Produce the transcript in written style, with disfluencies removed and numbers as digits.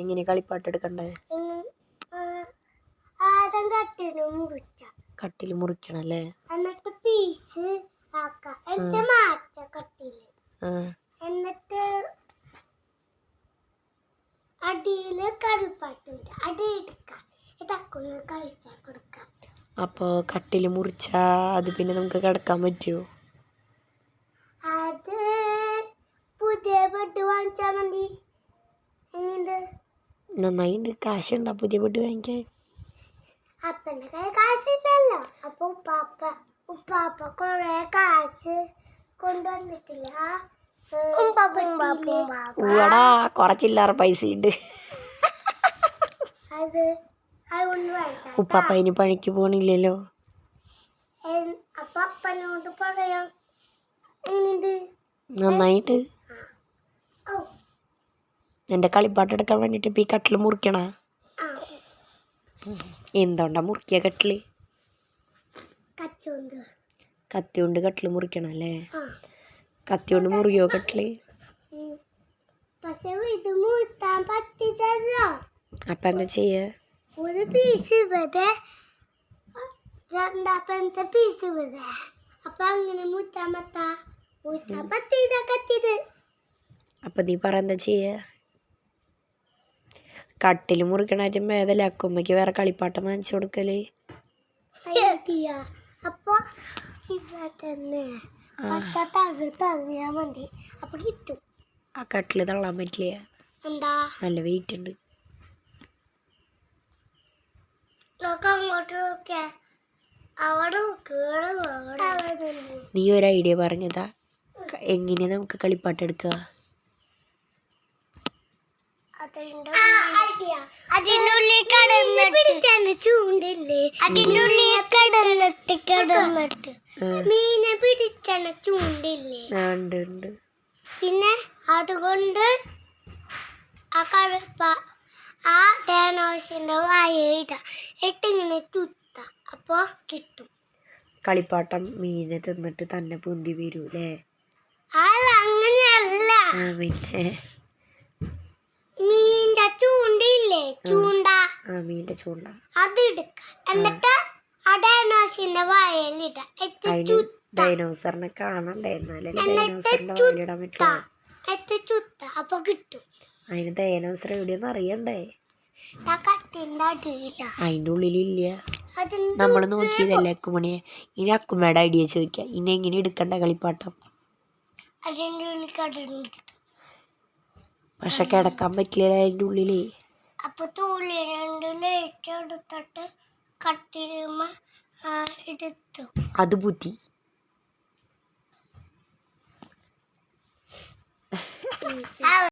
എങ്ങനെ കളിപ്പാട്ട് എടുക്കണ്ടേ? കട്ടിൽ മുറിക്കണല്ലേ? എന്നിട്ട് പീസ് എന്നിട്ട് അടിയില് കളിപ്പാട്ടുണ്ട് അപ്പൊ കട്ടില് മുറിച്ചാ അത് പിന്നെ നമുക്ക് കിടക്കാൻ പറ്റുമോ? അത് പുതിയ ബെഡ് വാങ്ങിച്ചാ മതി. നന്നായിണ്ട്. കാശുണ്ടാ പുതിയ ബെഡ് വാങ്ങിക്കാൻ? അപ്പൻ്റെ കയ്യിൽ കാശില്ലല്ലോ. അപ്പൊ ഉപ്പാപ്പ കൊറേ കാശ് കൊണ്ടുവന്നിട്ടില്ല. ൂടാ കൊറച്ചില്ലാറ പൈസ ഉണ്ട്. ഉപ്പാപ്പ അതിന് പണിക്ക് പോണില്ലല്ലോ. അപ്പൊ അപ്പനോട് പറയാം. നന്നായിട്ട്. എന്റെ കളിപ്പാട്ട് എടുക്കാൻ വേണ്ടിട്ട് ഇപ്പൊ ഈ കട്ടില് മുറിക്കണ? എന്തുകൊണ്ടാ മുറിക്കുക കട്ടില്? കത്തി കൊണ്ട് കട്ടില് മുറിക്കണം അല്ലേ? കത്തി കൊണ്ട് മുറിയോ കട്ടില്? അപ്പൊ എന്താ ചെയ്യ? ഒരു പീസ് ഇവിടെ, രണ്ടാമത്തെ പീസ് ഇവിടെ. അപ്പൊ അങ്ങനെ മുറ്റാൻ പറ്റിയത്. അപ്പൊ നീ പറ എന്താ ചെയ്യ? കട്ടില് മുറിക്കണായിട്ടും ഭേദല്ലേ അക്കുമ്മക്ക് വേറെ കളിപ്പാട്ടം വാങ്ങിച്ചു കൊടുക്കല്. അപ്പൊ തന്നെ മതി. അപ്പൊ കിട്ടും. ആ കട്ടില് തള്ളാൻ പറ്റില്ല. എന്താ? നല്ല വെയിറ്റ് ഉണ്ട്. നീ ഒരു ഐഡിയ പറഞ്ഞതാ എങ്ങനെയാ നമുക്ക് കളിപ്പാട്ട് എടുക്കുക? മീനെ പിടിച്ചണ ചൂണ്ടില്ലേ? പിന്നെ അതുകൊണ്ട് ആ ഡാനോസിന്റെ വായയിട ഇട്ടിങ്ങനെ ചുത്ത. അപ്പൊ കിട്ടും. കളിപ്പാട്ടം മീനെ തിന്നിട്ട് തന്നെ പൊന്തി വരൂലേ? അങ്ങനെയല്ല. പിന്നെ മീൻ്റെ ചൂണ്ടില്ലേ? മീൻ്റെ ചൂണ്ട അതെടുക്ക. എന്നിട്ട് ആ ഡൈനോസറിന്റെ വായയിലിട. ഡൈനോസറിനെ കാണണ്ടേ? എന്നാലേ ഡൈനോസറിന്റെ വായലിടാൻ പറ്റുള്ളൂ. അപ്പൊ കിട്ടും. അതിന് ഡൈനോസർ എവിടെയൊന്നും അറിയണ്ടേ? അതിന്റെ ഉള്ളിലില്ല. നമ്മള് നോക്കിയതല്ലേ അക്കുമണിയെ. ഇനി അക്കുമ്മയുടെ ഐഡിയ ചോദിക്കാം. ഇനി എങ്ങനെ എടുക്കണ്ട കളിപ്പാട്ടം? പക്ഷെ കിടക്കാൻ പറ്റില്ല അതിന്റെ ഉള്ളില്. അപ്പൊ എടുത്തിട്ട് കട്ടിലുമ്മ എടുത്തു. അത് ബുദ്ധി.